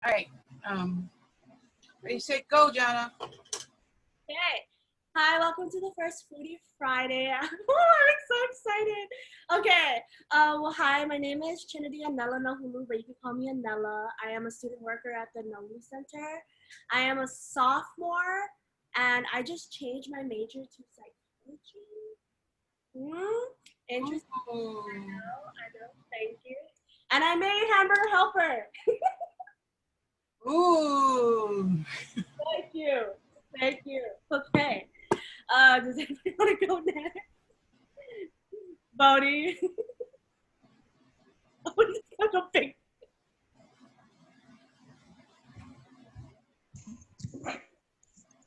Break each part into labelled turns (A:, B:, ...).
A: All right. Ready, set, go, Jana.
B: Okay. Hi, welcome to the first Foodie Friday. I'm so excited. Okay. Well, hi, my name is Trinity Anella Nahulu, but you can call me Anella. I am a student worker at the Nāulu Center. I am a sophomore, and I just changed my major to psychology. Interesting.
A: Ooh.
B: I know. Thank you. And I made Hamburger Helper.
A: Ooh.
B: Thank you. Thank you. Okay. Does anybody want to go next? Bodie. Bodie's such a big.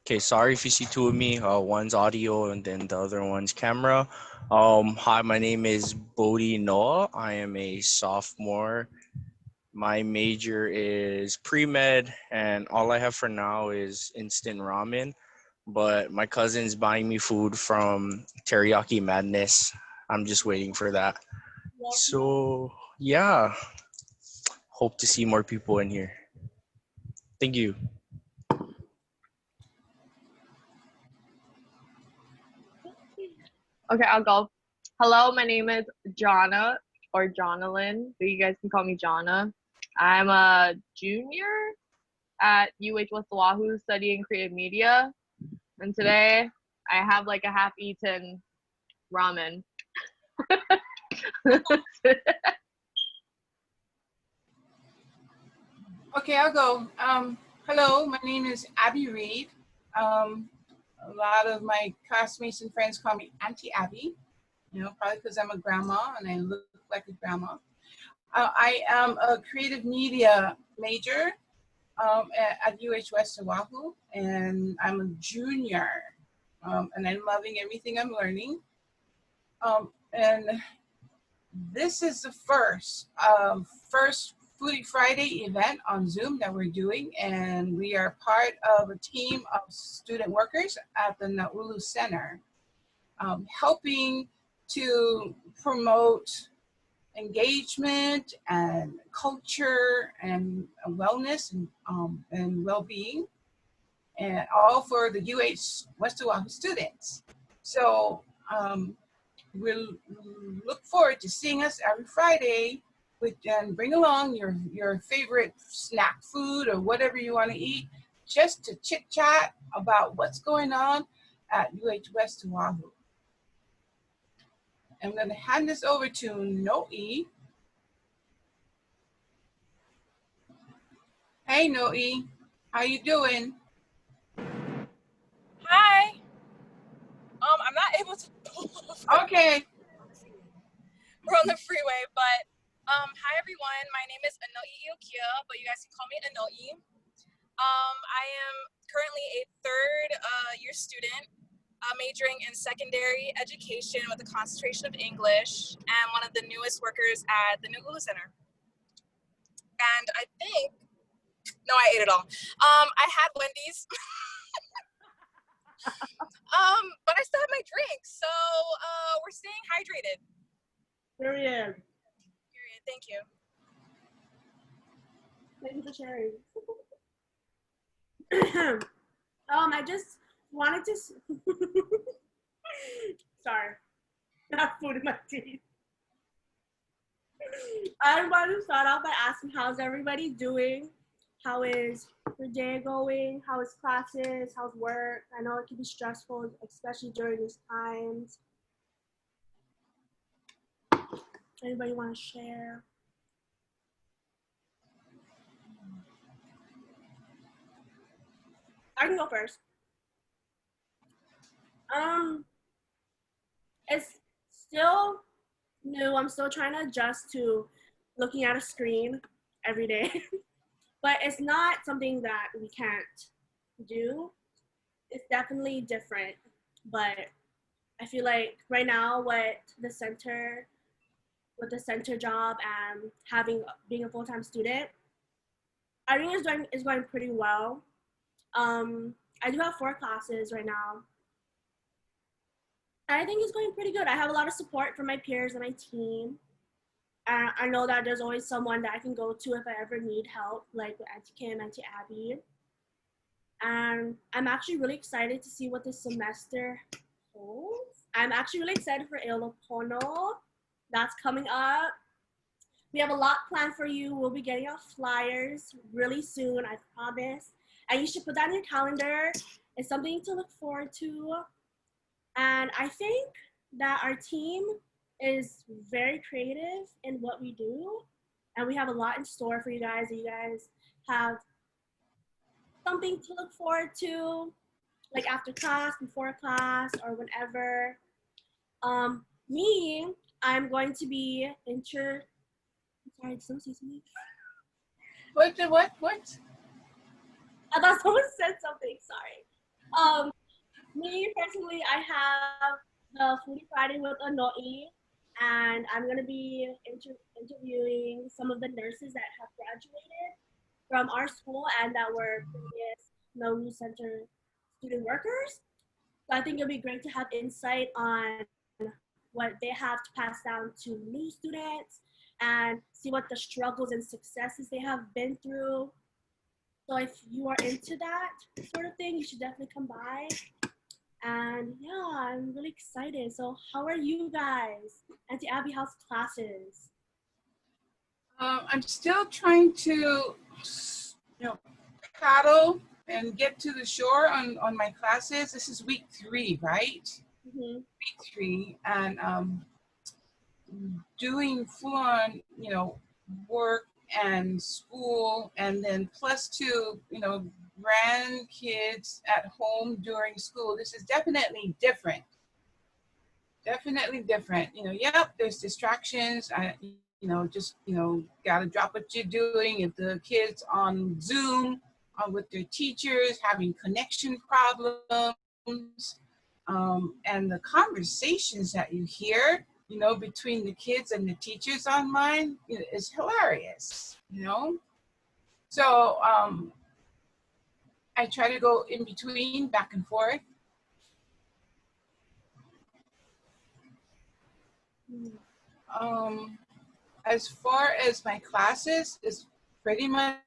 C: Okay, sorry if you see two of me. One's audio and then the other one's camera. Hi, my name is Bodhi Noah. I am a sophomore. My major is pre-med, and all I have for now is instant ramen. But my cousin's buying me food from Teriyaki Madness. I'm just waiting for that. So, yeah. Hope to see more people in here. Thank you.
D: Okay, I'll go. Hello, my name is Jonna or Jonalyn, but you guys can call me Jonna. I'm a junior at UH West Oʻahu studying creative media. And today I have like a half-eaten ramen.
A: Okay, I'll go. Hello, my name is Abby Reed. A lot of my classmates and friends call me Auntie Abby, probably because I'm a grandma and I look like a grandma. I am a creative media major at UH West Oʻahu, and I'm a junior, and I'm loving everything I'm learning. And this is the first Foodie Friday event on Zoom that we're doing, and we are part of a team of student workers at the Nāulu Center, helping to promote engagement and culture and wellness and well-being, and all for the UH West Oahu students. So we'll look forward to seeing us every Friday, and bring along your favorite snack food or whatever you want to eat, just to chit chat about what's going on at UH West Oahu. I'm going to hand this over to Noe. Hey Noe, how you doing?
E: Hi. I'm not able to pull over.
A: Okay.
E: We're on the freeway, but hi everyone. My name is Anoi Iokia, but you guys can call me Anoi. I am currently a third year student, majoring in secondary education with a concentration of English, and one of the newest workers at the Nāulu Center. And I think, no, I ate it all. I had Wendy's. But I still have my drink, so we're staying hydrated.
B: Period.
E: Thank you.
B: Thank you for sharing. I just wanted to. Sorry, I have food in my teeth. I wanted to start off by asking, how's everybody doing? How is your day going? How is classes? How's work? I know it can be stressful, especially during these times. Anybody want to share? I can go first. It's still new. I'm still trying to adjust to looking at a screen every day. But it's not something that we can't do. It's definitely different. But I feel like right now with the center job and being a full-time student, I think it's going pretty well. I do have 4 classes right now. I think it's going pretty good. I have a lot of support from my peers and my team. And I know that there's always someone that I can go to if I ever need help, like with Auntie Kim, Auntie Abby. And I'm actually really excited to see what this semester holds. I'm actually really excited for Mālama Pono. That's coming up. We have a lot planned for you. We'll be getting out flyers really soon, I promise. And you should put that in your calendar. It's something to look forward to. And I think that our team is very creative in what we do. And we have a lot in store for you guys. You guys have something to look forward to, like after class, before class, or whenever. Me, I'm going to be sorry, did someone say something?
A: What?
B: I thought someone said something, sorry. Me personally, I have the Foodie Friday with Anoi, and I'm gonna be interviewing some of the nurses that have graduated from our school and that were previous Nāulu Center student workers. So I think it'll be great to have insight on what they have to pass down to new students and see what the struggles and successes they have been through. So if you are into that sort of thing, you should definitely come by. And yeah, I'm really excited. So how are you guys? Auntie Abby, how's classes?
A: I'm still trying to, paddle and get to the shore on my classes. This is week 3, right?
B: Mm-hmm.
A: Week 3, and doing full-on, work and school, and then +2, grandkids at home during school. This is definitely different. Definitely different. Yep, there's distractions. Gotta drop what you're doing. If the kids on Zoom with their teachers having connection problems, and the conversations that you hear, between the kids and the teachers online is hilarious, So I try to go in between, back and forth. As far as my classes, it's pretty much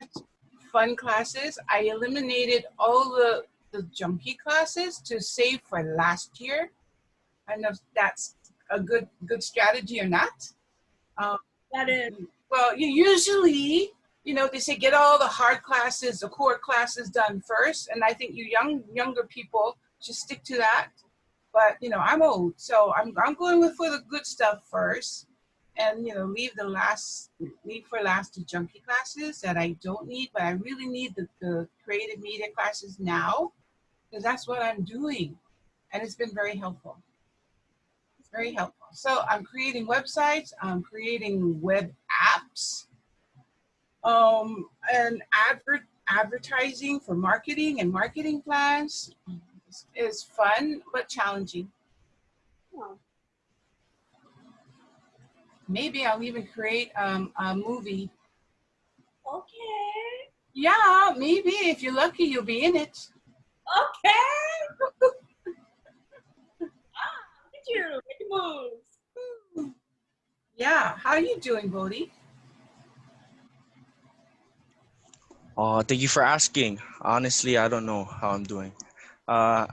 A: fun classes. I eliminated all the junkie classes to save for last year. I don't know if that's a good strategy or not.
B: That is.
A: Well, you usually, they say get all the hard classes, the core classes done first, and I think you younger people should stick to that. But I'm old, so I'm going for the good stuff first, and leave for last the junkie classes that I don't need, but I really need the creative media classes now, because that's what I'm doing, and it's been very helpful. It's very helpful. So I'm creating websites, I'm creating web apps, and advertising for marketing and marketing plans is fun but challenging.
B: Oh.
A: Maybe I'll even create a movie.
B: Okay.
A: Yeah, maybe if you're lucky, you'll be in it.
B: Okay. Look at you, making moves.
A: Yeah, how are you doing, Bodhi?
C: Thank you for asking. Honestly, I don't know how I'm doing. Nah,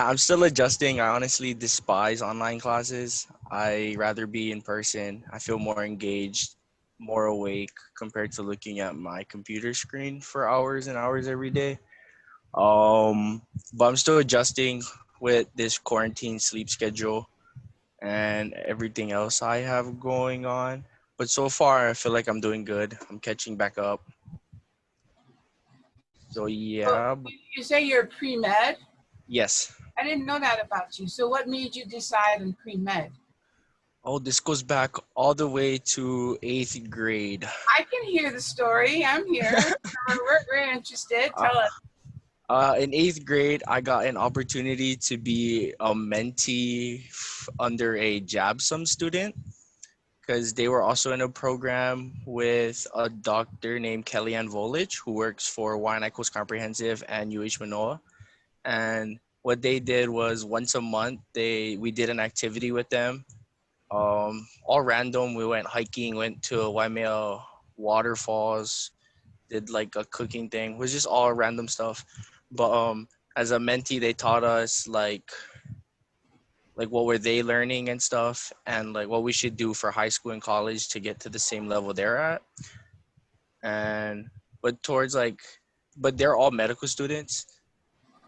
C: I'm still adjusting. I honestly despise online classes. I rather be in person. I feel more engaged, more awake compared to looking at my computer screen for hours and hours every day. But I'm still adjusting with this quarantine sleep schedule and everything else I have going on. But so far, I feel like I'm doing good. I'm catching back up. So yeah.
A: You say you're pre-med?
C: Yes.
A: I didn't know that about you. So what made you decide on pre-med?
C: Oh, this goes back all the way to 8th grade.
A: I can hear the story. I'm here. We're interested. Tell us.
C: In 8th grade, I got an opportunity to be a mentee under a JABSOM student because they were also in a program with a doctor named Kellyanne Volage, who works for Waianae Coast Comprehensive and UH Manoa. And what they did was once a month, we did an activity with them. All random. We went hiking, went to Waimea waterfalls, did like a cooking thing. It was just all random stuff. But as a mentee, they taught us like what were they learning and stuff, and like what we should do for high school and college to get to the same level they're at. And but towards like, but they're all medical students,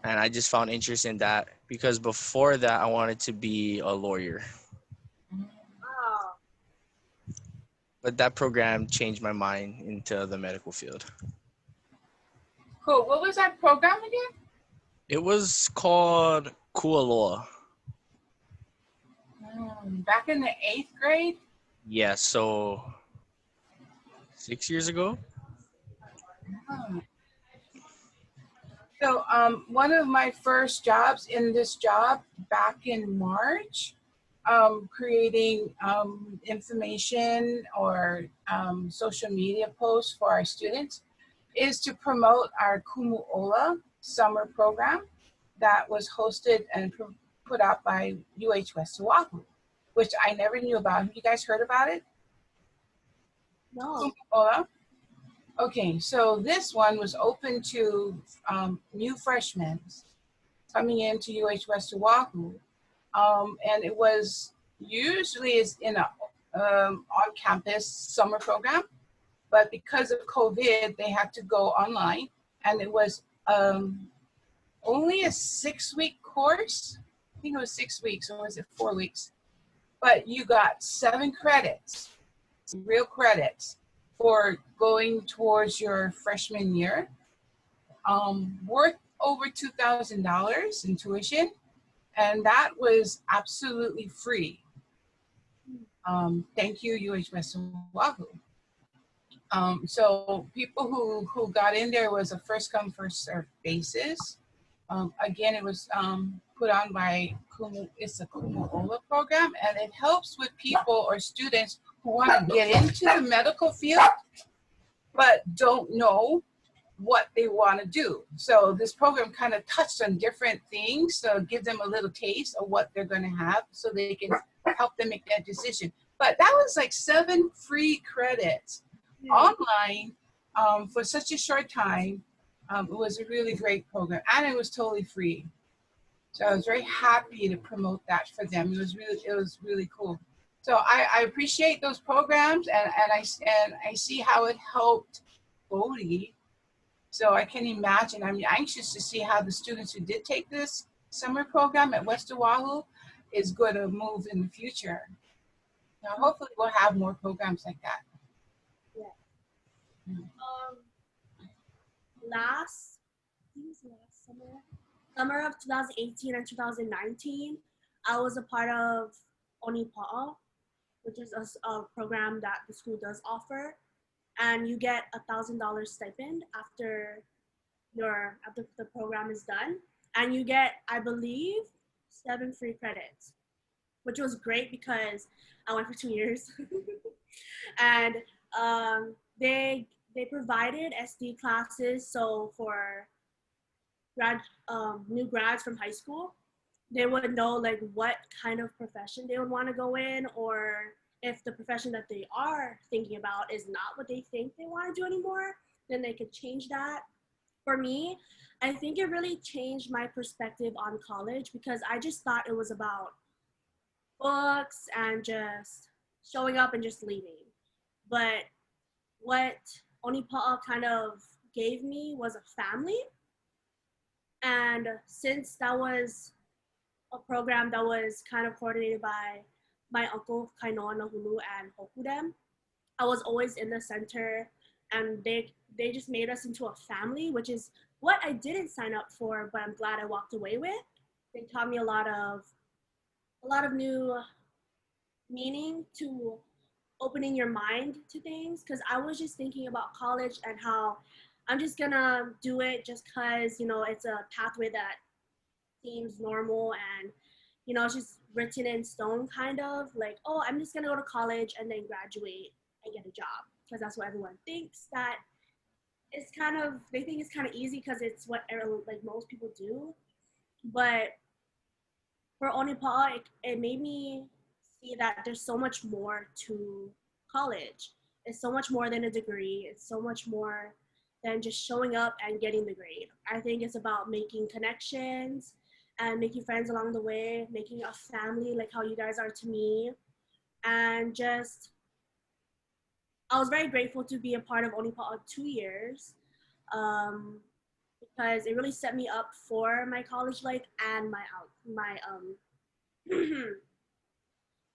C: and I just found interest in that because before that I wanted to be a lawyer.
B: Wow.
C: But that program changed my mind into the medical field.
A: Cool. What was that program again?
C: It was called Kualoa.
A: Back in the 8th grade?
C: Yeah, so 6 years ago.
A: Oh. So one of my first jobs in this job back in March, creating information or social media posts for our students, is to promote our Kumu'ola summer program that was hosted and put out by UH West Oʻahu, which I never knew about. Have you guys heard about it?
B: No.
A: Kumu'ola? Okay, so this one was open to new freshmen coming into UH West Oʻahu, and it was usually is in a on-campus summer program, but because of COVID, they had to go online, and it was only a 6-week course. I think it was 6 weeks, or was it 4 weeks? But you got 7 credits, real credits, for going towards your freshman year, worth over $2,000 in tuition, and that was absolutely free. Thank you, UH West Oʻahu. So people who got in there was a first come, first served basis. Again, it was put on by it's a Kumu'ola program, and it helps with people or students who want to get into the medical field, but don't know what they want to do. So this program kind of touched on different things, so give them a little taste of what they're going to have so they can help them make that decision. But that was like 7 free credits online for such a short time. It was a really great program, and it was totally free. So I was very happy to promote that for them. It was really cool. So I appreciate those programs, and I see how it helped Bodie. So I can imagine, I'm anxious to see how the students who did take this summer program at West Oahu is going to move in the future. Now, hopefully we'll have more programs like that.
B: Yeah. Last summer of 2018 and 2019, I was a part of Onipa'a, which is a program that the school does offer, and you get $1,000 stipend after the program is done, and you get, I believe, 7 free credits, which was great because I went for 2 years, and they provided SD classes. So for new grads from high school, they would know like what kind of profession they would want to go in, or if the profession that they are thinking about is not what they think they want to do anymore, then they could change that. For me, I think it really changed my perspective on college because I just thought it was about books and just showing up and just leaving. But what Onipa'a kind of gave me was a family. And since that was a program that was kind of coordinated by my uncle Kainoa Nahulu and Hokudem, I was always in the center, and they just made us into a family, which is what I didn't sign up for, but I'm glad I walked away with. They taught me a lot of new meaning to opening your mind to things, because I was just thinking about college and how I'm just gonna do it just because, you know, it's a pathway that seems normal and, you know, it's just written in stone, kind of like, oh, I'm just gonna go to college and then graduate and get a job, because that's what everyone thinks. That it's kind of, they think it's kind of easy because it's what like most people do. But for Onipa'a, it made me see that there's so much more to college. It's so much more than a degree. It's so much more than just showing up and getting the grade. I think it's about making connections and making friends along the way, making a family like how you guys are to me. And just, I was very grateful to be a part of Onipa'a 2 years, because it really set me up for my college life and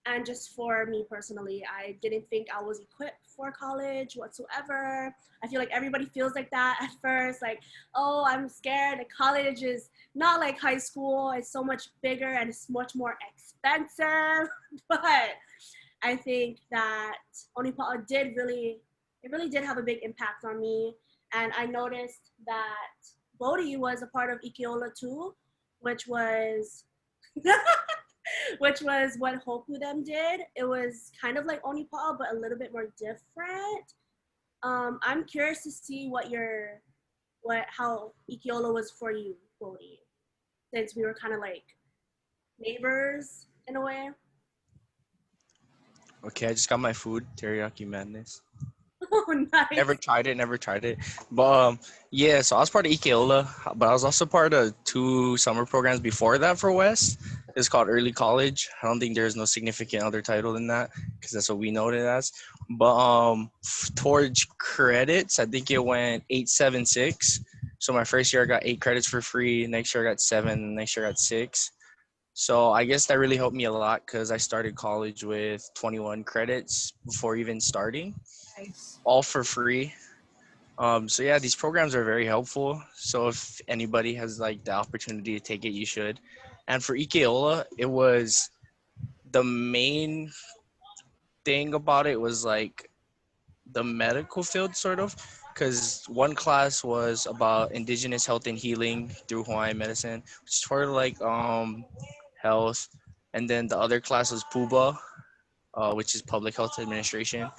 B: and just for me personally, I didn't think I was equipped for college whatsoever. I feel like everybody feels like that at first, like, oh, I'm scared. Like, college is not like high school. It's so much bigger and it's much more expensive. But I think that Onipa'a really did have a big impact on me. And I noticed that Bodhi was a part of Ikeola too, which was which was what Hoku them did. It was kind of like Onipa'a, but a little bit more different. I'm curious to see how Ikeola was for you, Bodhi, since we were kind of like neighbors in a way.
C: Okay, I just got my food, teriyaki madness.
B: Oh, nice.
C: Never tried it. But yeah, so I was part of Ikeola, but I was also part of 2 summer programs before that for West. It's called Early College. I don't think there's no significant other title than that because that's what we know it as. But towards credits, I think it went 876. So my first year I got 8 credits for free. Next year I got 7. Next year I got 6. So I guess that really helped me a lot because I started college with 21 credits before even starting,
A: Nice.
C: all for free. So yeah, these programs are very helpful. So if anybody has like the opportunity to take it, you should. And for Ikeola, it was the main thing about it was like the medical field sort of, because one class was about indigenous health and healing through Hawaiian medicine, which is sort of like health, and then the other class was PUBA, which is public health administration,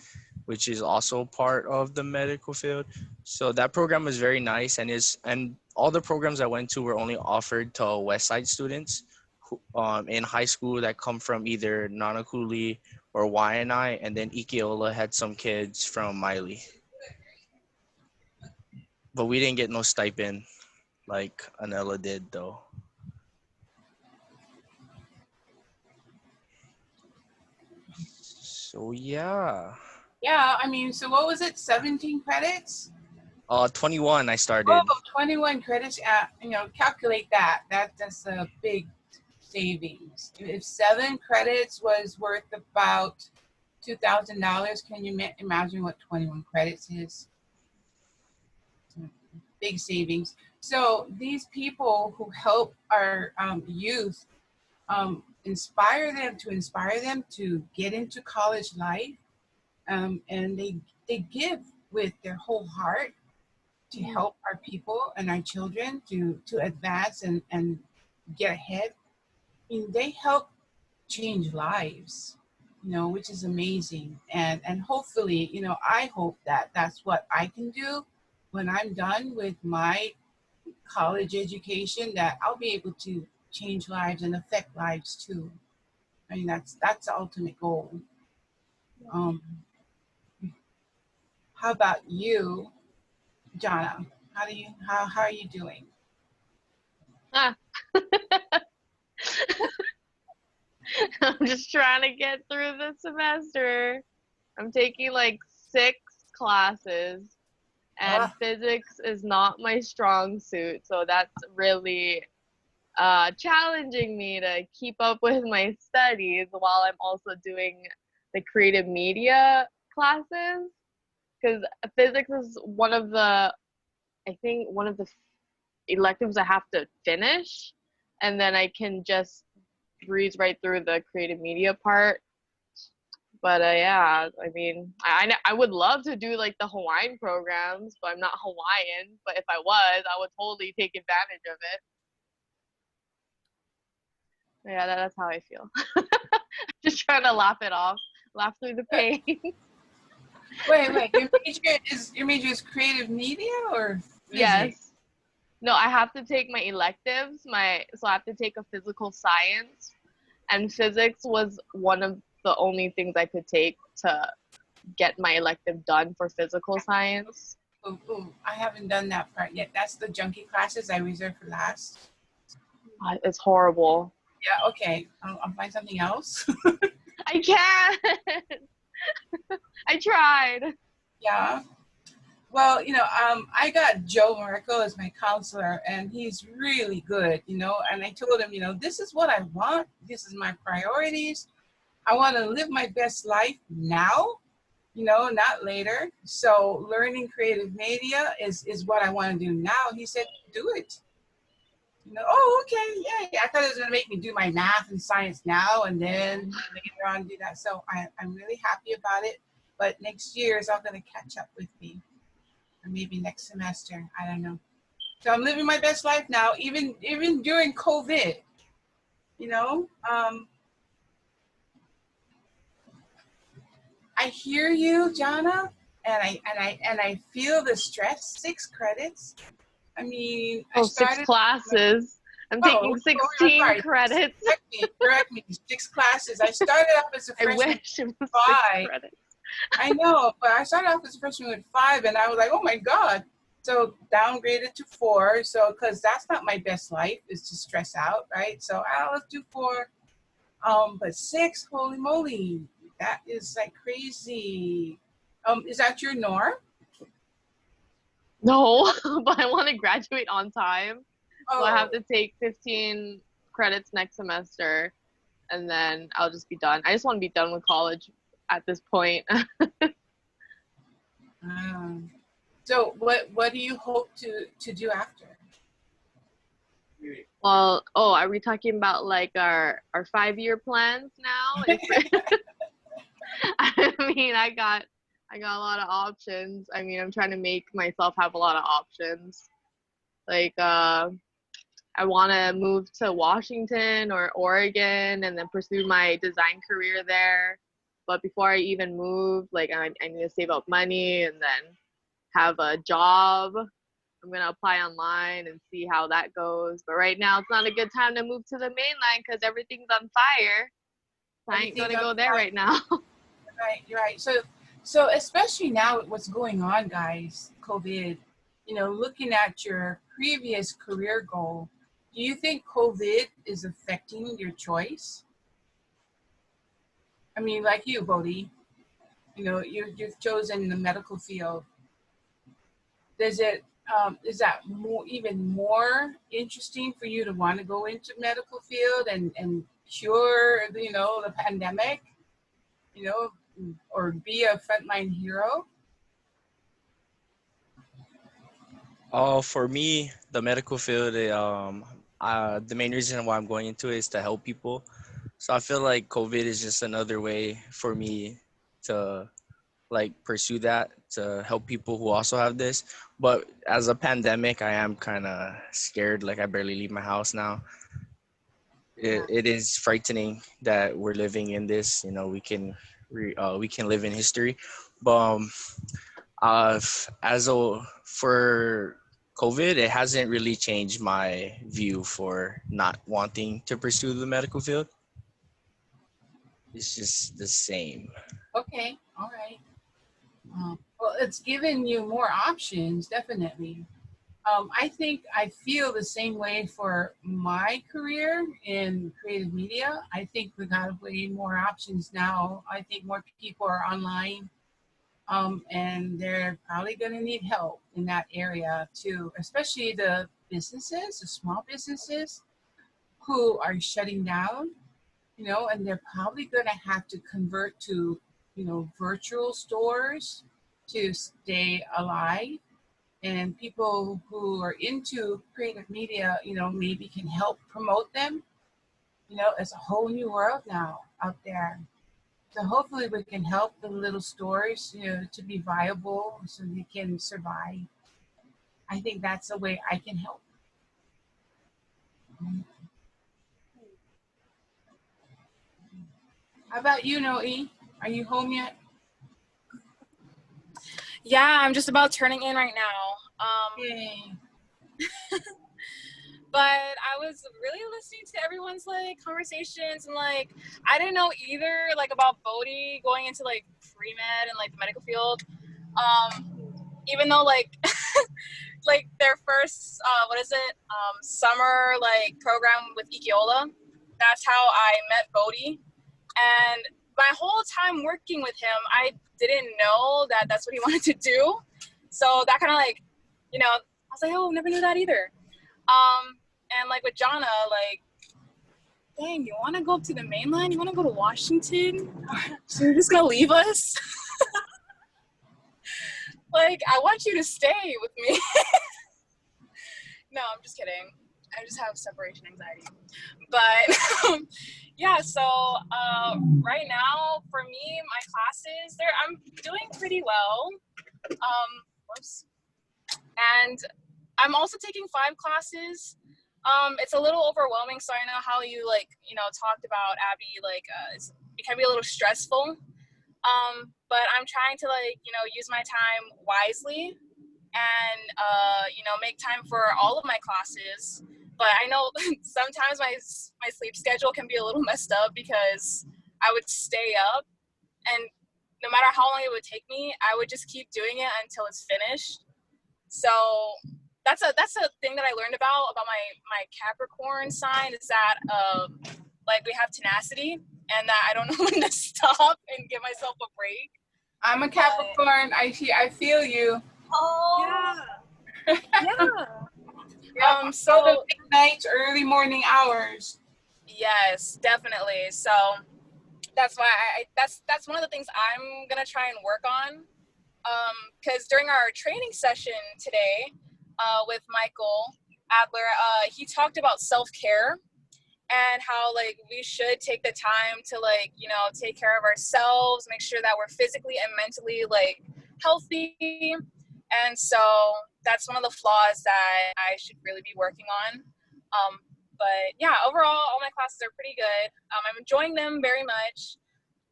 C: which is also part of the medical field. So that program was very nice, and all the programs I went to were only offered to West Side students who, in high school that come from either Nanakuli or Waianae, and then Ikeola had some kids from Miley. But we didn't get no stipend like Anela did though. So yeah.
A: Yeah, I mean, so what was it? 17 credits?
C: 21 I
A: Oh,
C: started.
A: 21 credits. Calculate that. That's a big savings. If 7 credits was worth about $2,000, can you imagine what 21 credits is? Big savings. So these people who help our youth inspire them to get into college life, and they give with their whole heart to help our people and our children to advance and get ahead. I mean, they help change lives, which is amazing. And hopefully, I hope that that's what I can do when I'm done with my college education, that I'll be able to change lives and affect lives too. I mean, that's the ultimate goal. Um, how about you, Jana? How are you doing?
D: Ah. I'm just trying to get through the semester. I'm taking like 6 classes, and physics is not my strong suit, so that's really challenging me to keep up with my studies while I'm also doing the creative media classes, because physics is one of the electives I have to finish, and then I can just breeze right through the creative media part. But yeah, I mean, I would love to do like the Hawaiian programs, but I'm not Hawaiian. But if I was, I would totally take advantage of it. Yeah, that's how I feel. Just trying to laugh it off, laugh through the pain.
A: Wait, your major is creative media or physics?
D: Yes. No, I have to take my electives. So I have to take a physical science, and physics was one of the only things I could take to get my elective done for physical science.
A: Ooh, I haven't done that part yet. That's the junkie classes I reserved for last.
D: It's horrible.
A: Yeah, okay. I'll find something else.
D: I can't. I tried.
A: Yeah. Well, I got Joe Marco as my counselor, and he's really good, and I told him, this is what I want. This is my priorities. I want to live my best life now, not later. So learning creative media is what I want to do now. He said, do it. Oh, okay, yeah. I thought it was going to make me do my math and science now and then later on do that. So I'm really happy about it. But next year is all going to catch up with me. Or maybe next semester. I don't know. So I'm living my best life now, even during COVID. I hear you, Jana, and I feel the stress. 6 credits. I mean, I started
D: 6 classes. I'm taking 16
A: sorry.
D: credits.
A: Correct me. 6 classes. I started off as a
D: I
A: freshman
D: wish it was
A: 5.
D: 6 credits.
A: I know, but I started off as a freshman with 5, and I was like, oh my God. So downgraded to 4. So, because that's not my best life, is to stress out, right? So let's do 4. But 6, holy moly, that is like crazy. Is that your norm?
D: No, but I want to graduate on time. So I have
A: Oh.
D: to take 15 credits next semester, and then I'll just be done. I just want to be done with college at this point.
A: So what do you hope to do after?
D: Well, are we talking about like our 5-year plans now? I mean, I got a lot of options. I mean, I'm trying to make myself have a lot of options. Like, I want to move to Washington or Oregon and then pursue my design career there. But before I even move, like, I need to save up money and then have a job. I'm going to apply online and see how that goes. But right now, it's not a good time to move to the mainland because everything's on fire. I ain't going to go there right now.
A: Right, you're right. So especially now with what's going on, guys, COVID, looking at your previous career goal, do you think COVID is affecting your choice? I mean, like you, Bodhi, you've chosen the medical field. Is that even more interesting for you to want to go into medical field and cure, the pandemic, or be a frontline hero?
C: For me, the medical field, the main reason why I'm going into it is to help people. So I feel like COVID is just another way for me to like pursue that, to help people who also have this. But as a pandemic, I am kind of scared. Like I barely leave my house now. It is frightening that we're living in this. We can live in history, but for COVID, it hasn't really changed my view for not wanting to pursue the medical field. It's just the same.
A: Okay, all right. Well, it's given you more options, definitely. I feel the same way for my career in creative media. I think we got way more options now. I think more people are online, and they're probably going to need help in that area too, especially the businesses, the small businesses who are shutting down, and they're probably going to have to convert to, virtual stores to stay alive. And people who are into creative media, maybe can help promote them. It's a whole new world now out there. So hopefully we can help the little stores, to be viable so they can survive. I think that's the way I can help. How about you, Noe? Are you home yet?
E: Yeah, I'm just about turning in right now.
A: Yay.
E: But I was really listening to everyone's like conversations, and like I didn't know either like about Bodhi going into like pre-med and like the medical field. Even though like like their first summer like program with Ikiola, that's how I met Bodhi. And my whole time working with him, I didn't know that that's what he wanted to do. So that kind of like, you know, I was like, oh, never knew that either. And like with Jana, like, dang, you want to go up to the mainland? You want to go to Washington? So you're just gonna leave us? Like, I want you to stay with me. No, I'm just kidding. I just have separation anxiety. But yeah, so right now for me, my classes, I'm doing pretty well. Whoops. And I'm also taking 5 classes. It's a little overwhelming, so I know how you like, you know, talked about Abby, like it can be a little stressful. But I'm trying to like, you know, use my time wisely and you know, make time for all of my classes. But I know sometimes my sleep schedule can be a little messed up because I would stay up, and no matter how long it would take me, I would just keep doing it until it's finished. So that's a thing that I learned about my Capricorn sign, is that like we have tenacity, and that I don't know when to stop and give myself a break.
A: I'm a Capricorn. I feel you.
E: Oh
B: Yeah.
A: Yeah.
E: So
A: the late nights, early morning hours.
E: yes, definitely. So that's why that's one of the things I'm gonna try and work on. Because during our training session today with Michael Adler, he talked about self-care and how like we should take the time to like, you know, take care of ourselves, make sure that we're physically and mentally like healthy. And so that's one of the flaws that I should really be working on. But yeah, overall, all my classes are pretty good. I'm enjoying them very much.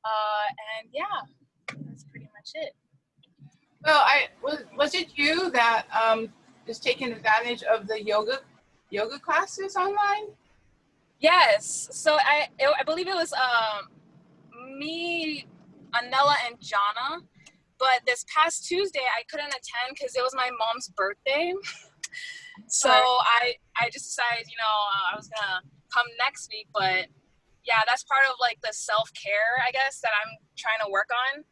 E: And yeah, that's pretty much it.
A: Well, was it you that is taking advantage of the yoga classes online?
E: Yes. So I believe it was me, Anella, and Jana. But this past Tuesday, I couldn't attend because it was my mom's birthday. So I just decided, you know, I was gonna come next week. But yeah, that's part of like the self-care, I guess, that I'm trying to work on.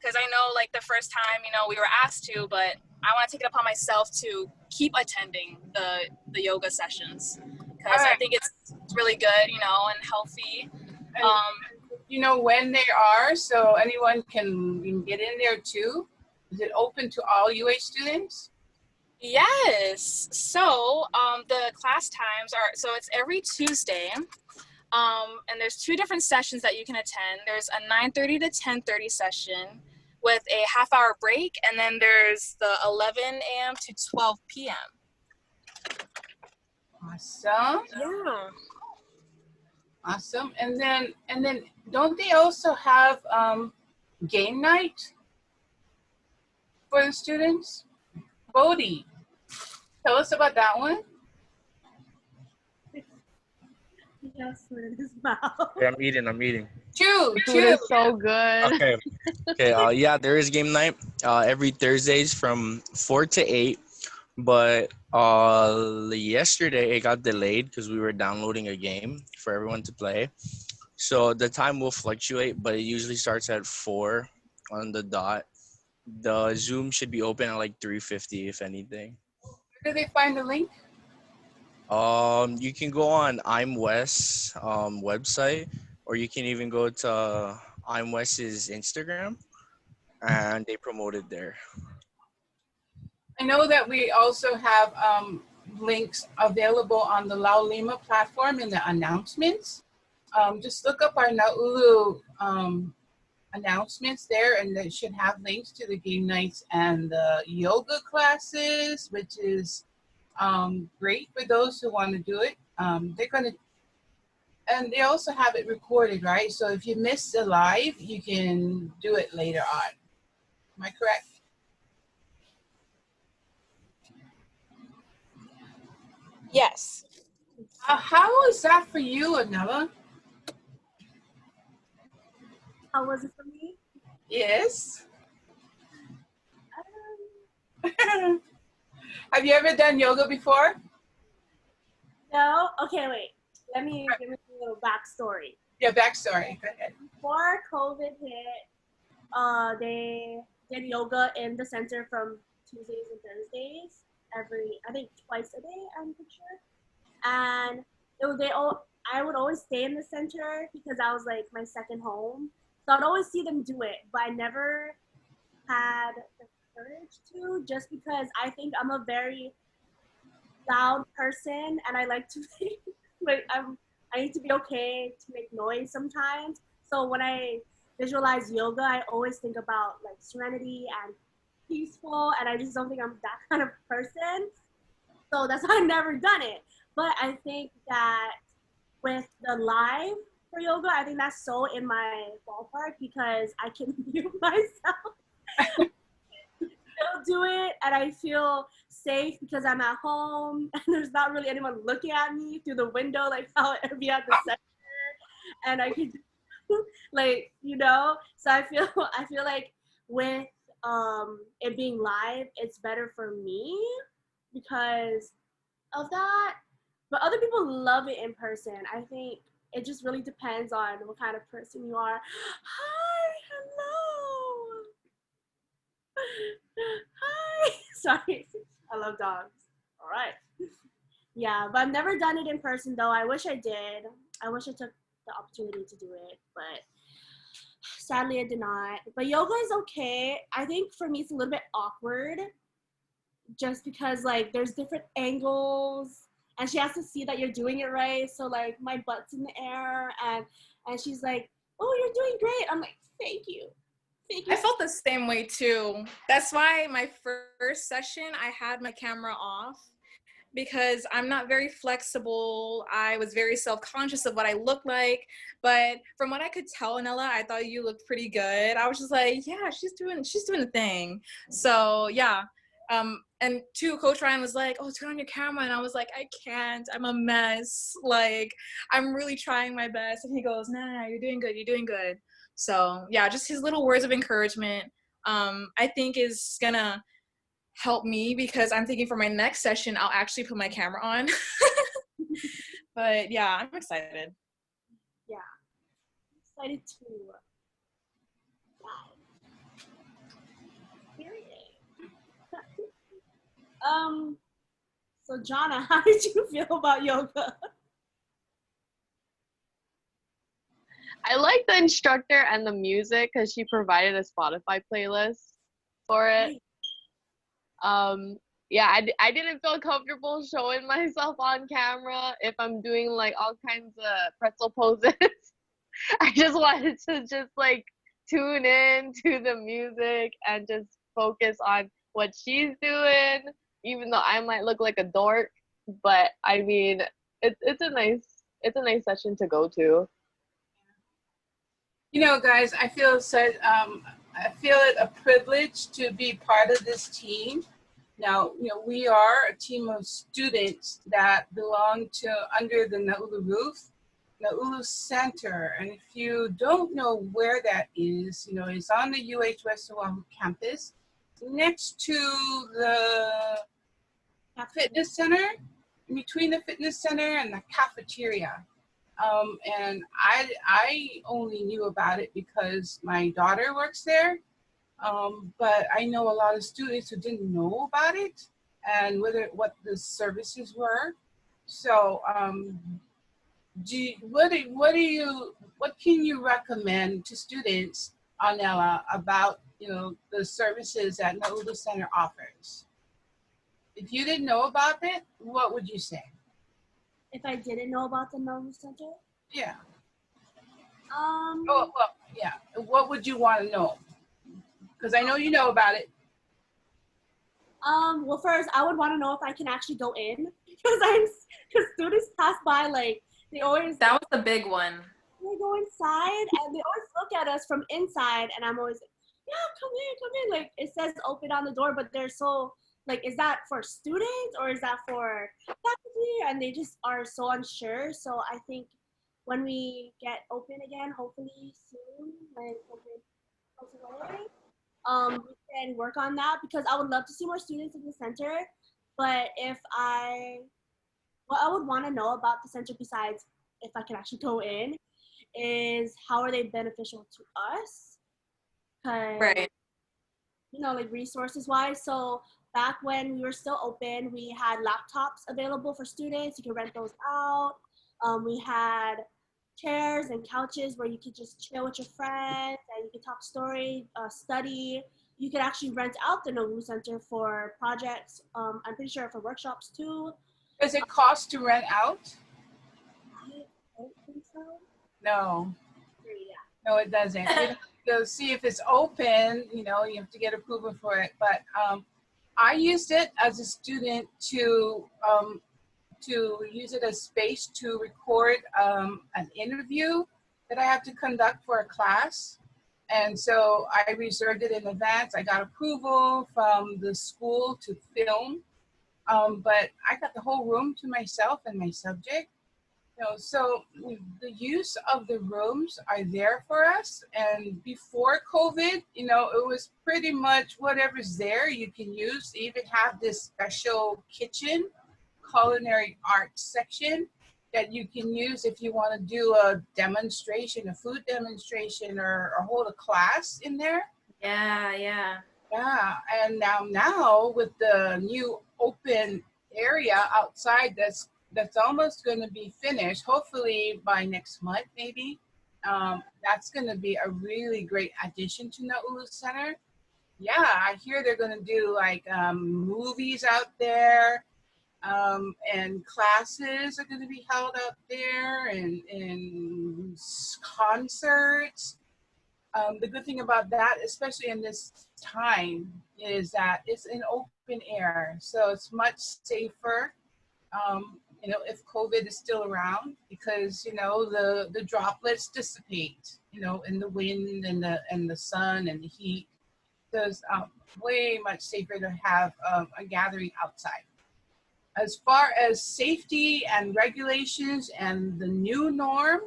E: Because I know like the first time, you know, we were asked to, but I want to take it upon myself to keep attending the yoga sessions, because I think it's really good, you know, and healthy.
A: You know when they are, so anyone can get in there too. Is it open to all UH students?
E: Yes. So the class times are, so it's every Tuesday. And there's 2 different sessions that you can attend. There's a 9:30 to 10:30 session with a half-hour break, and then there's the 11 a.m. to 12 p.m.
A: Awesome.
B: Yeah.
A: Awesome. And then don't they also have game night for the students? Bodhi, tell us about that one.
B: Yes, in his mouth.
C: Yeah, I'm eating.
A: Chew.
D: Food is so good.
C: Okay. Yeah, there is game night every Thursdays from 4 to 8. But yesterday it got delayed because we were downloading a game for everyone to play. So the time will fluctuate, but it usually starts at 4 on the dot. The Zoom should be open at like 3:50, if anything.
A: Where do they find the link?
C: You can go on I'm West's website, or you can even go to I'm West's Instagram, and they promote it there.
A: I know that we also have links available on the Laulima platform in the announcements. Just look up our Nāulu announcements there, and they should have links to the game nights and the yoga classes, which is great for those who want to do it. They're going to, and they also have it recorded, right? So if you miss the live, you can do it later on. Am I correct?
E: Yes.
A: How was that for you, Anella?
B: How was it for me?
A: Yes.
B: Um,
A: Have you ever done yoga before?
B: no? Okay, wait. Let me give you a little backstory.
A: Your backstory. Go ahead.
B: Before COVID hit, they did yoga in the center from Tuesdays and Thursdays I think twice a day, I'm pretty sure. And I would always stay in the center because that was like my second home. So I'd always see them do it, but I never had the courage to, just because I think I'm a very loud person and I like to like I need to be okay to make noise sometimes. So when I visualize yoga, I always think about like serenity and peaceful, and I just don't think I'm that kind of person. So that's why I've never done it. But I think that with the live for yoga, I think that's so in my ballpark because I can mute myself, still do it, and I feel safe because I'm at home and there's not really anyone looking at me through the window like how it'd be at the center, and I could like, you know. So I feel like with it being live, it's better for me because of that. But other people love it in person. I think it just really depends on what kind of person you are. Hi, hello. Hi. Sorry, I love dogs. All right. Yeah, but I've never done it in person though. I wish I did. I wish I took the opportunity to do it, but sadly I did not. But yoga is okay. I think for me it's a little bit awkward just because like there's different angles and she has to see that you're doing it right. So like my butt's in the air and she's like, "Oh, you're doing great." I'm like, "Thank you. Thank you."
E: I felt the same way too. That's why my first session, I had my camera off because I'm not very flexible. I was very self-conscious of what I looked like. But from what I could tell, Nella, I thought you looked pretty good. I was just like, yeah, she's doing the thing. So yeah. And two, Coach Ryan was like, "Oh, turn on your camera." And I was like, "I can't, I'm a mess. Like, I'm really trying my best." And he goes, "Nah, you're doing good. You're doing good." So yeah, just his little words of encouragement, I think is gonna help me because I'm thinking for my next session, I'll actually put my camera on. But yeah, I'm excited.
B: Yeah. I'm excited too. Period. So Jonna, how did you feel about yoga?
D: I like the instructor and the music because she provided a Spotify playlist for it. Yeah, I didn't feel comfortable showing myself on camera if I'm doing like all kinds of pretzel poses. I just wanted to just like tune in to the music and just focus on what she's doing, even though I might look like a dork. But I mean, it's a nice session to go to.
A: You know, guys, I feel it a privilege to be part of this team. Now, you know, we are a team of students that belong to under the Nāulu roof, Nāulu Center. And if you don't know where that is, you know, it's on the UH West Oʻahu campus next to the fitness center, in between the fitness center and the cafeteria. And I only knew about it because my daughter works there. But I know a lot of students who didn't know about it and what the services were. So, what can you recommend to students, Anella, about the services that Nāulu Center offers? If you didn't know about it, what would you say?
B: If I didn't know about the Nāulu Center?
A: Yeah. Well, yeah. What would you want to know? Because I know you know about it.
B: Well, first, I would want to know if I can actually go in because students pass by like they always.
E: That was the big one.
B: They go inside and they always look at us from inside, and I'm always like, "Yeah, come in." Like it says open on the door, but they're so like, is that for students or is that for faculty? And they just are so unsure. So I think when we get open again, hopefully soon, when COVID goes away, we can work on that, because I would love to see more students in the center. But what I would want to know about the center, besides if I can actually go in, is how are they beneficial to us? Because,
E: Right.
B: you know, like resources wise. So back when we were still open, we had laptops available for students. You could rent those out. We had chairs and couches where you could just chill with your friends and you could talk story, study. You could actually rent out the Nāulu Center for projects. I'm pretty sure for workshops too.
A: Does it cost to rent out?
B: I don't think so.
A: No,
B: Yeah.
A: no, it doesn't. You have to go see if it's open, you know, you have to get approval for it. But I used it as a student to use it as space to record an interview that I have to conduct for a class. And so I reserved it in advance. I got approval from the school to film, but I got the whole room to myself and my subject. You know, so the use of the rooms are there for us. And before COVID, you know, it was pretty much whatever's there you can use. They even have this special kitchen culinary arts section that you can use if you want to do a demonstration, a food demonstration, or hold a class in there.
E: Yeah, yeah.
A: Yeah, and now with the new open area outside that's almost going to be finished, hopefully by next month maybe. That's going to be a really great addition to Nāulu Center. Yeah, I hear they're going to do like movies out there. And classes are going to be held out there, and concerts. The good thing about that, especially in this time, is that it's in open air, so it's much safer. You know, if COVID is still around, because you know the droplets dissipate, you know, in the wind and the sun and the heat. So it's way much safer to have a gathering outside. As far as safety and regulations and the new norm,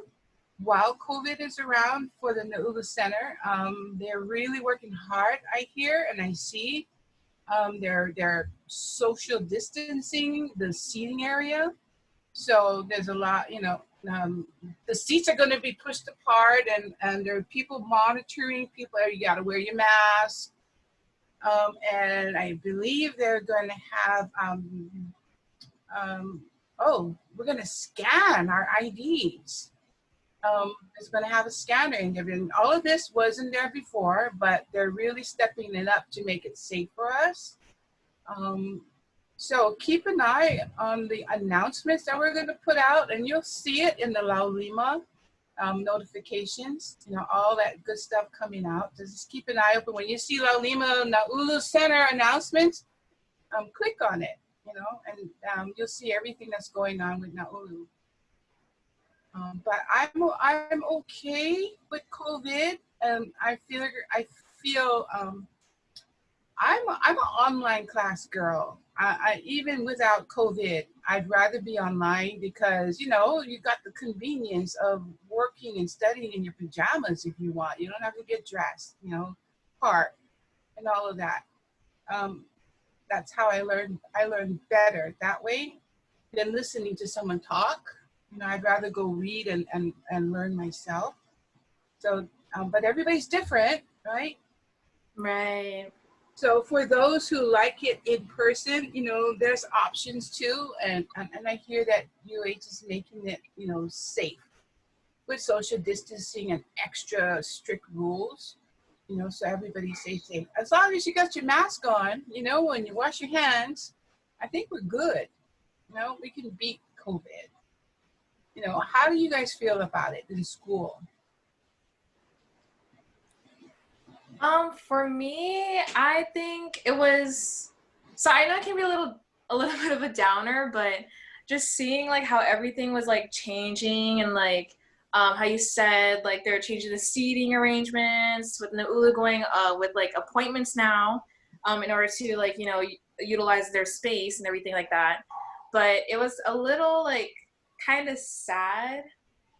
A: while COVID is around for the Nāulu Center, they're really working hard, I hear and I see. They're social distancing the seating area. So there's a lot, you know, the seats are going to be pushed apart, and there are people monitoring people. You got to wear your mask. And I believe they're going to have, we're going to scan our IDs. It's going to have a scanner in there. And all of this wasn't there before, but they're really stepping it up to make it safe for us. So keep an eye on the announcements that we're going to put out, and you'll see it in the Laulima notifications, you know, all that good stuff coming out. Just keep an eye open. When you see Laulima Nāulu Center announcements, click on it, you know, and you'll see everything that's going on with Nāulu. But I'm okay with COVID, and I feel I'm an online class girl. I even without COVID, I'd rather be online, because you know you got the convenience of working and studying in your pajamas if you want. You don't have to get dressed, you know, park and all of that. That's how I learned. I learned better that way than listening to someone talk. You know, I'd rather go read and learn myself. So, but everybody's different, right?
E: Right.
A: So for those who like it in person, you know, there's options too. And I hear that UH is making it, you know, safe with social distancing and extra strict rules, you know, so everybody stays safe. As long as you got your mask on, you know, when you wash your hands, I think we're good. You know, we can beat COVID. You know, how do you guys feel about it in school?
E: For me, I think it was, so I know it can be a little bit of a downer, but just seeing like how everything was like changing, and like how you said like they're changing the seating arrangements with Nāulu going with like appointments now, in order to like, you know, utilize their space and everything like that. But it was a little like kind of sad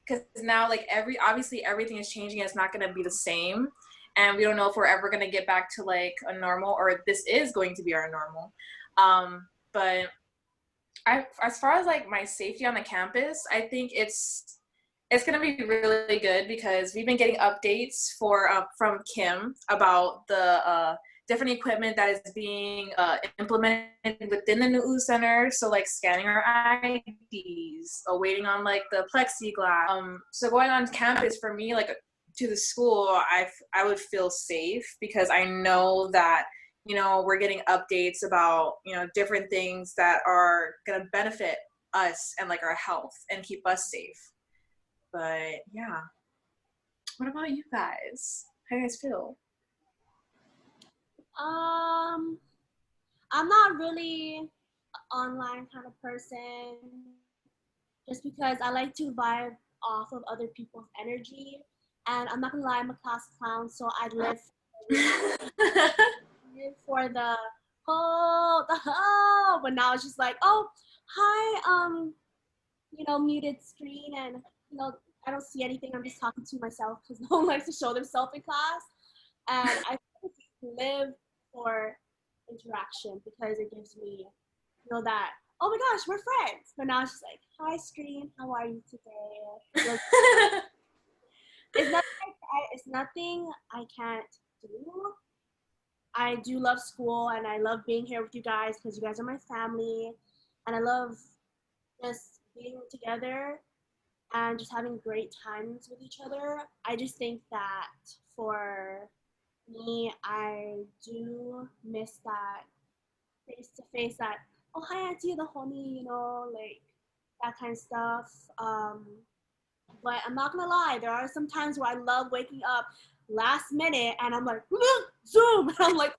E: because now like obviously everything is changing and it's not going to be the same, and we don't know if we're ever going to get back to like a normal, or this is going to be our normal. But as far as like my safety on the campus, I think it's going to be really good because we've been getting updates from Kim about the different equipment that is being implemented within the Nāulu Center. So like scanning our IDs, waiting on like the plexiglass. So going on campus for me, like to the school, I would feel safe because I know that, you know, we're getting updates about, you know, different things that are going to benefit us and like our health and keep us safe. But yeah, what about you guys? How do you guys feel?
B: I'm not really an online kind of person, just because I like to vibe off of other people's energy. And I'm not gonna lie, I'm a class clown, so I live for the oh, but now it's just like, oh, hi, you know, muted screen, and you know, I don't see anything. I'm just talking to myself because no one likes to show themselves in class, and I live for interaction because it gives me, you know, that, oh my gosh, we're friends. But now it's just like, hi screen, how are you today? Like, it's nothing I can't do. I do love school and I love being here with you guys because you guys are my family, and I love just being together and just having great times with each other. I just think that for me, I do miss that face to face, that, oh, hi auntie, the homie, you know, like that kind of stuff. But I'm not gonna lie, there are some times where I love waking up last minute and I'm like, Zoom, and I'm like,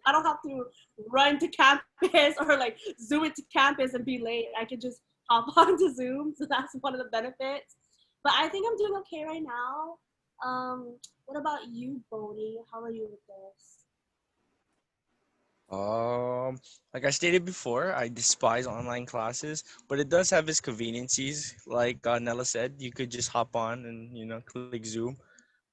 B: I don't have to run to campus or like Zoom into campus and be late. I can just hop onto Zoom, so that's one of the benefits. But I think I'm doing okay right now. What about you, Bodhi? How are you with this?
C: Like I stated before, I despise online classes, but it does have its conveniences. Like Nella said, you could just hop on and, you know, click Zoom.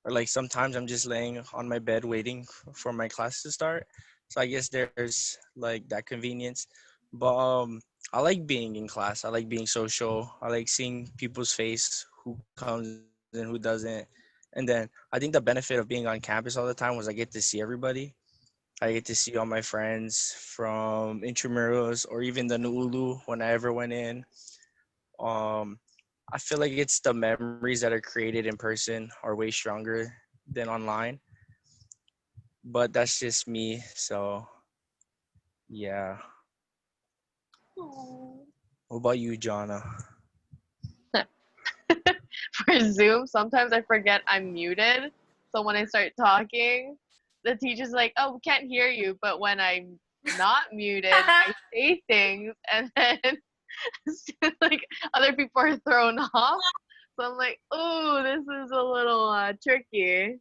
C: Or like sometimes I'm just laying on my bed waiting for my class to start. So I guess there's like that convenience. But I like being in class. I like being social. I like seeing people's face, who comes and who doesn't. And then I think the benefit of being on campus all the time was I get to see everybody. I get to see all my friends from intramurals or even the Nāulu when I ever went in. Um, I feel like it's the memories that are created in person are way stronger than online. But that's just me. So yeah.
B: Oh.
C: What about you, Jonna?
D: For Zoom, sometimes I forget I'm muted. So when I start talking, the teacher's like, oh, we can't hear you. But when I'm not muted, I say things, and then like other people are thrown off. So I'm like, oh, this is a little tricky.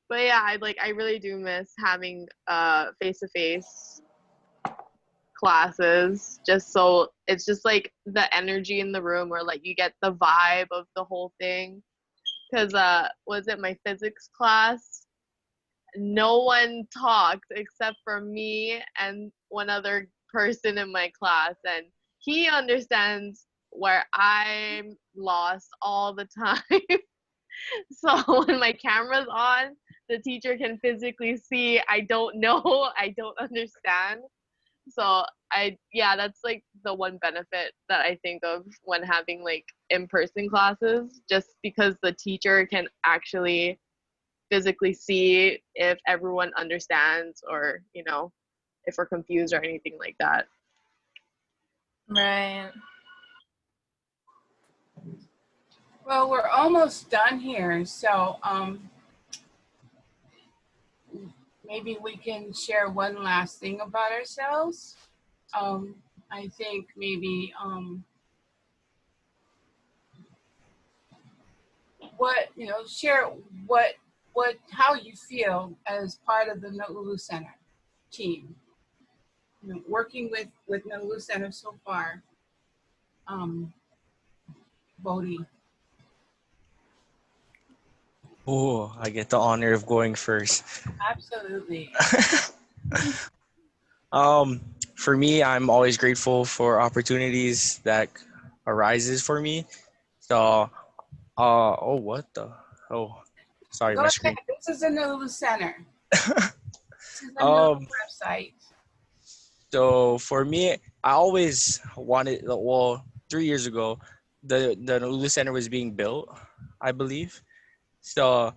D: But yeah, I really do miss having face-to-face classes, just so it's just like the energy in the room, or like you get the vibe of the whole thing. Because was it my physics class, no one talked except for me and one other person in my class, and he understands where I'm lost all the time. So when my camera's on, the teacher can physically see I don't know, I don't understand. So yeah, that's like the one benefit that I think of when having like in-person classes, just because the teacher can actually physically see if everyone understands, or, you know, if we're confused or anything like that.
E: Right.
A: Well, we're almost done here, so maybe we can share one last thing about ourselves. I think maybe share how you feel as part of the Nāulu Center team. working with Nāulu Center so far, Bodhi?
C: Oh, I get the honor of going first.
A: Absolutely.
C: For me, I'm always grateful for opportunities that arises for me. So, oh, what the? Oh, sorry,
A: Go
C: my
A: ahead.
C: screen.
A: This is the Nāulu Center. This is the Nāulu
C: Um,
A: website.
C: so for me, I always wanted. Well, 3 years ago, the Nāulu Center was being built, I believe. So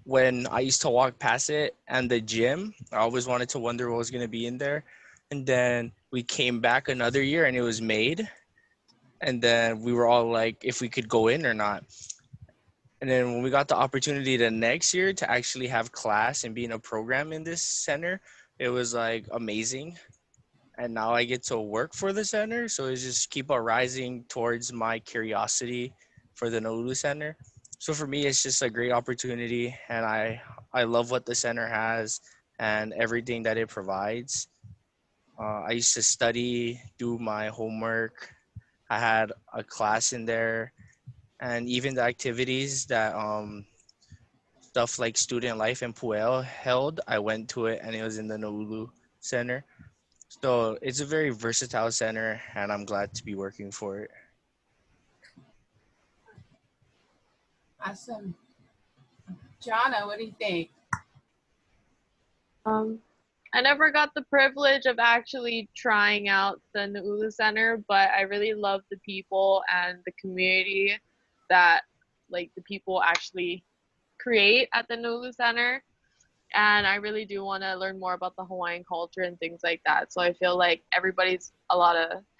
C: when I used to walk past it and the gym, I always wanted to wonder what was gonna be in there. And then we came back another year and it was made. And then we were all like, if we could go in or not. And then when we got the opportunity the next year to actually have class and be in a program in this center, it was like amazing. And now I get to work for the center, so it's just keep on rising towards my curiosity for the Nāulu Center. So for me, it's just a great opportunity, and I love what the center has and everything that it provides. I used to study, do my homework. I had a class in there, and even the activities that stuff like student life and Puel held, I went to it, and it was in the Nāulu Center. So it's a very versatile center, and I'm glad to be working for it.
A: Awesome. Jana, what do you think?
D: I never got the privilege of actually trying out the Nāulu Center, but I really love the people and the community that like the people actually create at the Nāulu Center. And I really do want to learn more about the Hawaiian culture and things like that. So I feel like everybody's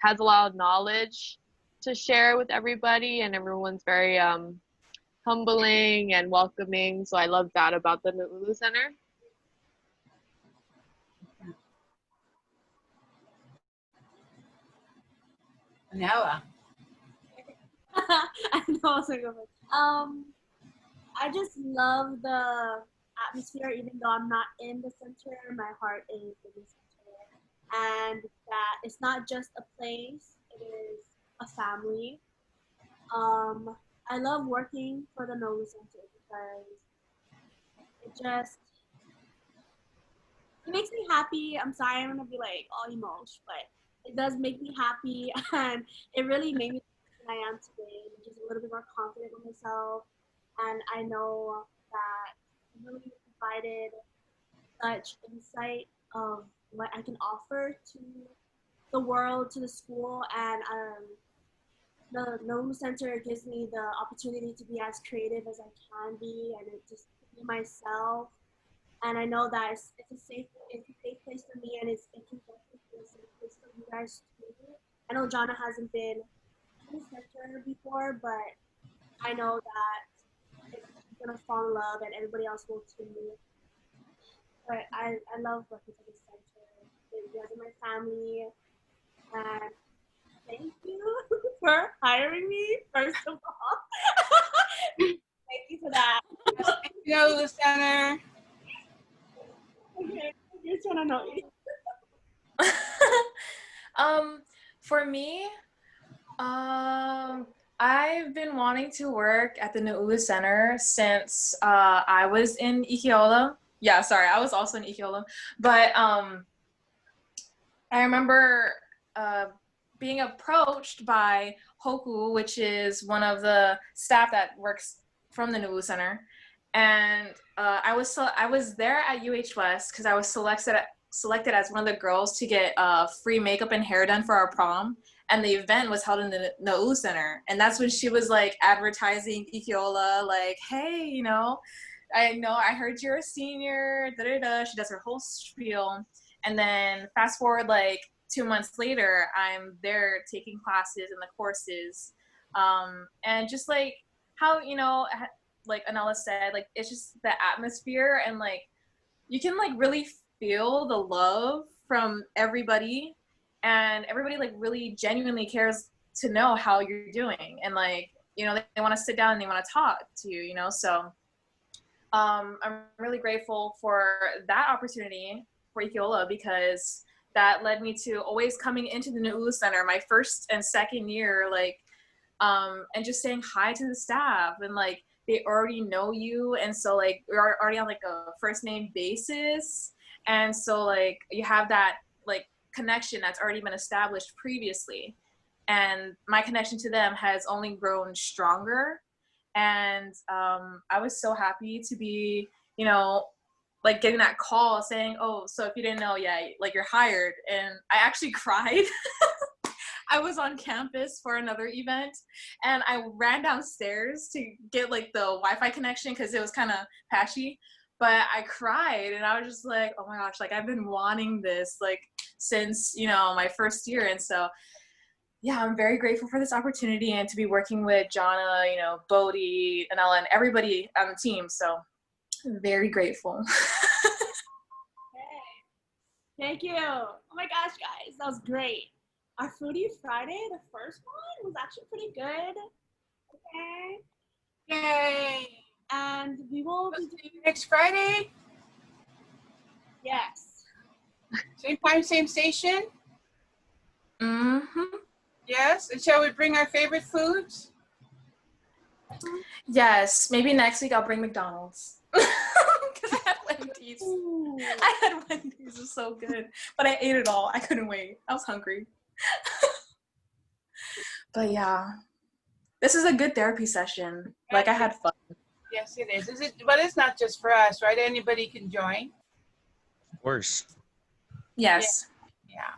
D: has a lot of knowledge to share with everybody, and everyone's very humbling and welcoming. So I love that about the Nāulu Center.
A: Manila.
B: I know I was gonna go first. I just love the atmosphere, even though I'm not in the center. My heart is in the center, and that it's not just a place; it is a family. I love working for the Nāulu Center because it makes me happy. I'm sorry, I'm gonna be like all emotional, but it does make me happy, and it really made me who I am today, just a little bit more confident in myself. And I know that it really provided such insight of what I can offer to the world, to the school, and the Nāulu Center gives me the opportunity to be as creative as I can be, and just to be myself. And I know that it's a safe place for me, and it can definitely be a safe place for you guys too. I know Jana hasn't been to the center before, but I know that she's gonna fall in love, and everybody else will too. But I love working for the center. You guys are my family, and thank you for hiring me. First of all, thank you for that.
A: Nāulu Center.
B: Okay, you're trying to know you.
E: For me, I've been wanting to work at the Nāulu Center since I was in Ikeola. Yeah, sorry, I was also in Ikeola. But I remember being approached by Hoku, which is one of the staff that works from the Nāulu Center. And I was there at UH West because I was selected as one of the girls to get free makeup and hair done for our prom, and the event was held in the Nāulu Center. And that's when she was like advertising Ikeola, like, hey, I heard you're a senior, da da da. She does her whole spiel, and then fast forward like 2 months later, I'm there taking classes and the courses, and just like how like Anela said, like it's just the atmosphere, and like you can like really feel the love from everybody, and everybody like really genuinely cares to know how you're doing, and like they want to sit down and they want to talk to you, so I'm really grateful for that opportunity for Ikeola, because that led me to always coming into the Nāulu Center my first and second year, like, and just saying hi to the staff, and like they already know you, and so like we're already on like a first name basis, and so like you have that like connection that's already been established previously, and my connection to them has only grown stronger. And I was so happy to be, you know, like getting that call saying, oh, so if you didn't know, yeah, like you're hired. And I actually cried. I was on campus for another event, and I ran downstairs to get like the Wi-Fi connection because it was kind of patchy, but I cried, and I was just like, oh my gosh, like I've been wanting this like since, you know, my first year. And so yeah, I'm very grateful for this opportunity and to be working with Jonna, you know, Bodhi, and Ella, and everybody on the team. So I'm very grateful.
B: Thank you. Oh my gosh, guys, that was great. Our Foodie Friday, the first one, was actually pretty good. Okay.
A: Yay!
B: And we will be
A: See you next Friday.
B: yes.
A: Same time, same station.
E: Mm-hmm.
A: Yes. And shall we bring our favorite foods?
E: Yes, maybe next week I'll bring McDonald's. Because I had Wendy's.
B: Ooh.
E: I had Wendy's, it was so good. But I ate it all. I couldn't wait. I was hungry. But yeah, this is a good therapy session. Like I had fun.
A: Yes, it is. But it's not just for us, right? Anybody can join.
C: Of course.
E: Yes.
A: Yeah.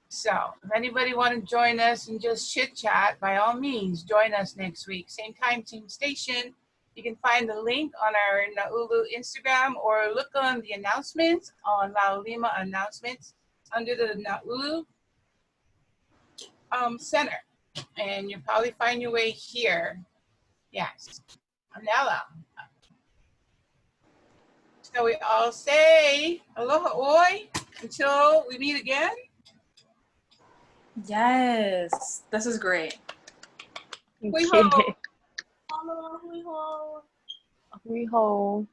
A: So if anybody want to join us and just chit chat, by all means, join us next week. Same time, same station. You can find the link on our Nāulu Instagram, or look on the announcements on Laulima announcements under the Nāulu Center. And you'll probably find your way here. Yes. Anela. So we all say aloha oi until we meet again.
E: Yes. This is great.
A: Hui
D: Okay.
A: hou.
B: Hello, hui hou.
D: We hope.